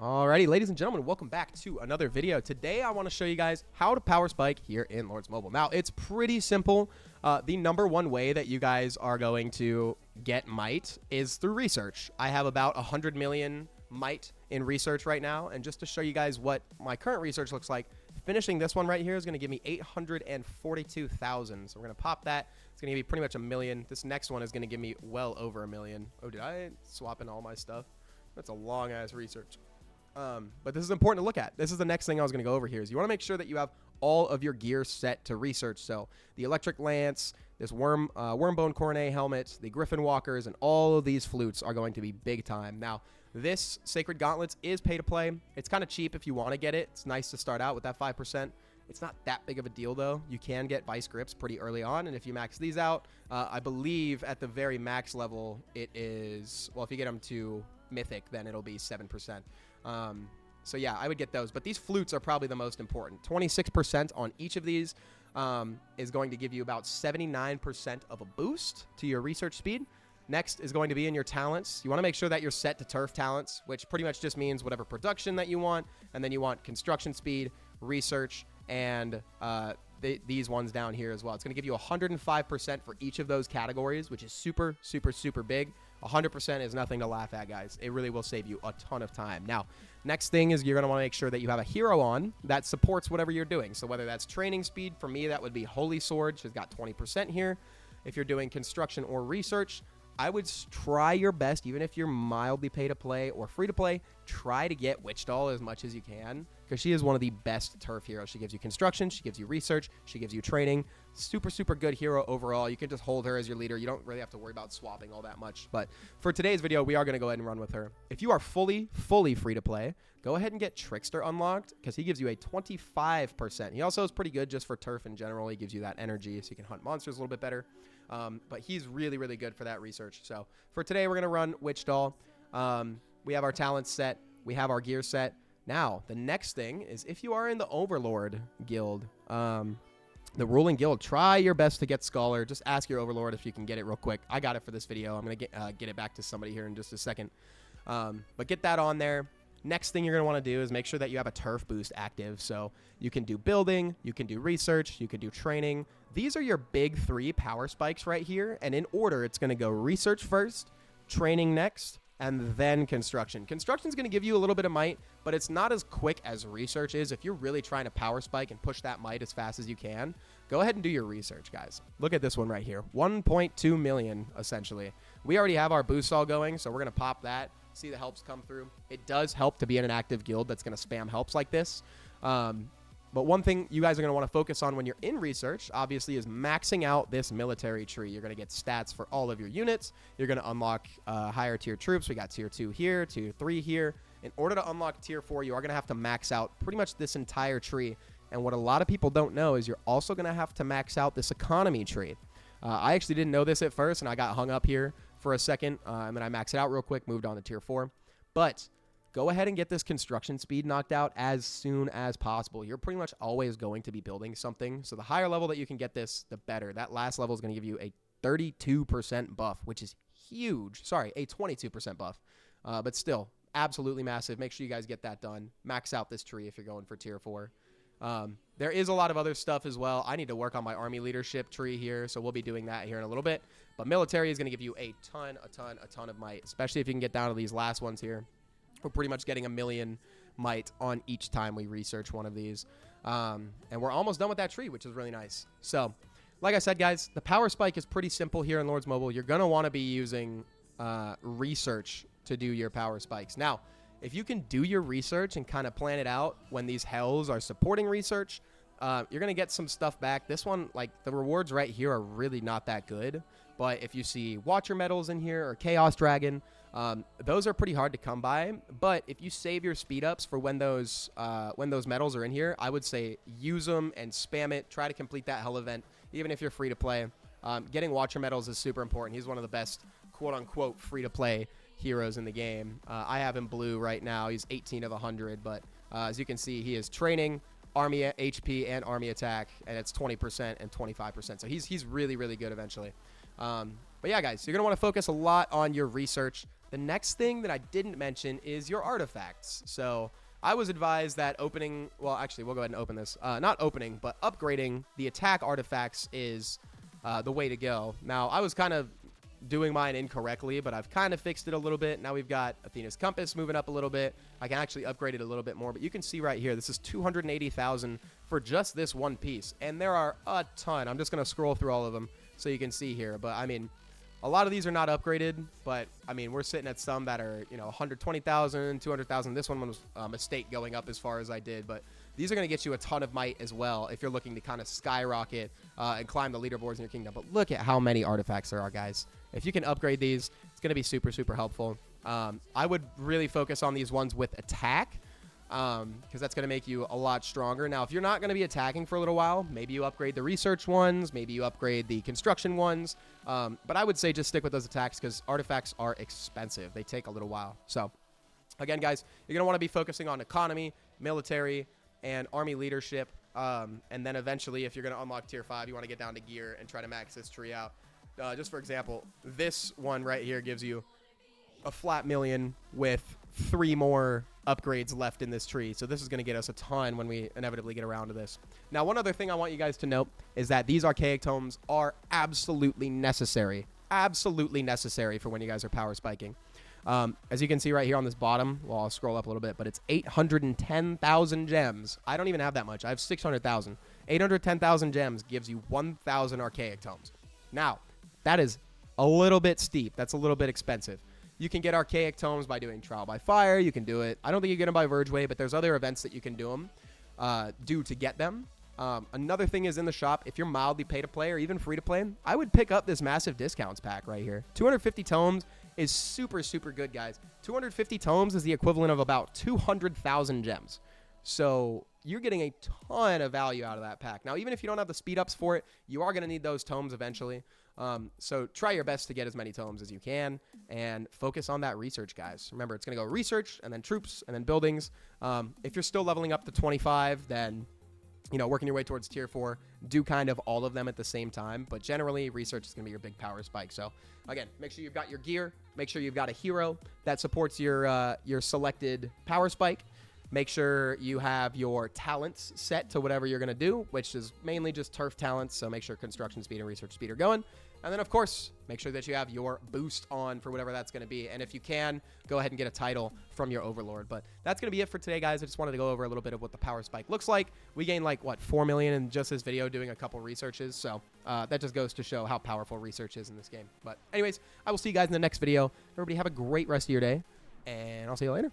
Alrighty, ladies and gentlemen, welcome back to another video. Today, I want to show you guys how to power spike here in Lords Mobile. Now, it's pretty simple. The number one way that you guys are going to get might is through research. I have about 100 million might in research right now, and just to show you guys what my current research looks like, finishing this one right here is going to give me 842,000. So we're going to pop that. It's going to give me pretty much a million. This next one is going to give me well over a million. Oh, did I swap in all my stuff? That's a long-ass research. But this is important to look at. This is the next thing I was going to go over here is you want to make sure that you have all of your gear set to research. So the electric lance, this wormbone coronet helmet, the griffin walkers, and all of these flutes are going to be big time. Now, this sacred gauntlets is pay to play. It's kind of cheap if you want to get it. It's nice to start out with that 5%. It's not that big of a deal, though. You can get vice grips pretty early on, and if you max these out, I believe at the very max level, it is, well, if you get them to mythic, then it'll be 7%. So yeah, I would get those, but these flutes are probably the most important. 26% on each of these is going to give you about 79% of a boost to your research speed. Next is going to be in your talents. You want to make sure that you're set to turf talents, which pretty much just means whatever production that you want, and then you want construction speed, research, and these ones down here as well. It's going to give you 105% for each of those categories, which is super, super, super big. 100% is nothing to laugh at, guys. It really will save you a ton of time. Now, next thing is you're going to want to make sure that you have a hero on that supports whatever you're doing. So whether that's training speed, for me, that would be Holy Sword. She's got 20% here. If you're doing construction or research, I would try your best, even if you're mildly pay to play or free to play, try to get Witch Doll as much as you can, because she is one of the best turf heroes. She gives you construction, she gives you research, she gives you training. Super, super good hero overall. You can just hold her as your leader. You don't really have to worry about swapping all that much. But for today's video, we are going to go ahead and run with her. If you are fully free to play, go ahead and get Trickster unlocked, because he gives you a 25%. He also is pretty good just for turf in general. He gives you that energy so you can hunt monsters a little bit better. But he's really, really good for that research. So for today, we're going to run Witch Doll. We have our talents set. We have our gear set. Now, the next thing is if you are in the Overlord guild, the ruling guild, try your best to get Scholar. Just ask your Overlord if you can get it real quick. I got it for this video. I'm going to get it back to somebody here in just a second. But get that on there. Next thing you're going to want to do is make sure that you have a turf boost active. So you can do building, you can do research, you can do training. These are your big three power spikes right here. And in order, it's going to go research first, training next, and then construction. Construction is going to give you a little bit of might, but it's not as quick as research is. If you're really trying to power spike and push that might as fast as you can, go ahead and do your research, guys. Look at this one right here. 1.2 million, essentially. We already have our boost all going, so we're going to pop that. See the helps come through. It does help to be in an active guild that's going to spam helps like this. But one thing you guys are going to want to focus on when you're in research, obviously, is maxing out this military tree. You're going to get stats for all of your units. You're going to unlock higher tier troops. We got tier 2 here, tier 3 here. In order to unlock tier 4, you are going to have to max out pretty much this entire tree. And what a lot of people don't know is you're also going to have to max out this economy tree. I actually didn't know this at first, and I got hung up here for a second, and then I maxed it out real quick, moved on to tier 4. But go ahead and get this construction speed knocked out as soon as possible. You're pretty much always going to be building something. So the higher level that you can get this, the better. That last level is going to give you a 32% buff, which is huge. Sorry, a 22% buff. But still, absolutely massive. Make sure you guys get that done. Max out this tree if you're going for tier 4. There is a lot of other stuff as well. I need to work on my army leadership tree here, so we'll be doing that here in a little bit. But military is going to give you a ton of might, especially if you can get down to these last ones here. We're pretty much getting a million might on each time we research one of these. And we're almost done with that tree, which is really nice. So, like I said, guys, the power spike is pretty simple here in Lords Mobile. You're going to want to be using research to do your power spikes. Now, if you can do your research and kind of plan it out when these hells are supporting research, you're going to get some stuff back. This one, like, the rewards right here are really not that good. But if you see Watcher medals in here or Chaos Dragon, those are pretty hard to come by. But if you save your speed ups for when those medals are in here, I would say use them and spam it. Try to complete that hell event, even if you're free to play. Getting Watcher medals is super important. He's one of the best, quote-unquote, free-to-play heroes in the game. I have him blue right now. He's 18 of 100, but as you can see, he is training, army HP, and army attack, and it's 20% and 25%. So he's really, really good eventually. But yeah, guys, you're going to want to focus a lot on your research. The next thing that I didn't mention is your artifacts. So I was advised that opening, well, actually, we'll go ahead and open this. Not opening, but upgrading the attack artifacts is the way to go. Now, I was kind of doing mine incorrectly, but I've kind of fixed it a little bit. Now we've got Athena's Compass moving up a little bit. I can actually upgrade it a little bit more, but you can see right here, this is 280,000 for just this one piece. And there are a ton. I'm just going to scroll through all of them so you can see here. But I mean, a lot of these are not upgraded, but I mean, we're sitting at some that are, you know, 120,000, 200,000. This one was a mistake going up as far as I did, but these are going to get you a ton of might as well if you're looking to kind of skyrocket and climb the leaderboards in your kingdom. But look at how many artifacts there are, guys. If you can upgrade these, it's going to be super, super helpful. I would really focus on these ones with attack, because that's going to make you a lot stronger. Now, if you're not going to be attacking for a little while, maybe you upgrade the research ones, maybe you upgrade the construction ones, but I would say just stick with those attacks because artifacts are expensive. They take a little while. So, again, guys, you're going to want to be focusing on economy, military, and army leadership, and then eventually, if you're going to unlock tier 5, you want to get down to gear and try to max this tree out. Just for example, this one right here gives you a flat million with 3 more upgrades left in this tree. So this is going to get us a ton when we inevitably get around to this. Now, one other thing I want you guys to note is that these archaic tomes are absolutely necessary for when you guys are power spiking. As you can see right here on this bottom, well, I'll scroll up a little bit, but it's 810,000 gems. I don't even have that much. I have 600,000. 810,000 gems gives you 1,000 archaic tomes. Now, that is a little bit steep. That's a little bit expensive. You can get archaic tomes by doing trial by fire. You can do it. I don't think you get them by Vergeway, but there's other events that you can do to get them. Another thing is in the shop, if you're mildly pay to play or even free to play, I would pick up this massive discounts pack right here. 250 tomes is super, super good, guys. 250 tomes is the equivalent of about 200,000 gems. So you're getting a ton of value out of that pack. Now, even if you don't have the speed ups for it, you are going to need those tomes eventually. So try your best to get as many tomes as you can and focus on that research, guys. Remember, it's going to go research and then troops and then buildings. If you're still leveling up to 25, then, you know, working your way towards tier 4, do kind of all of them at the same time. But generally, research is going to be your big power spike. So again, make sure you've got your gear. Make sure you've got a hero that supports your selected power spike. Make sure you have your talents set to whatever you're going to do, which is mainly just turf talents. So make sure construction speed and research speed are going. And then, of course, make sure that you have your boost on for whatever that's going to be. And if you can, go ahead and get a title from your overlord. But that's going to be it for today, guys. I just wanted to go over a little bit of what the power spike looks like. We gained, like, what, 4 million in just this video doing a couple researches. So that just goes to show how powerful research is in this game. But anyways, I will see you guys in the next video. Everybody have a great rest of your day, and I'll see you later.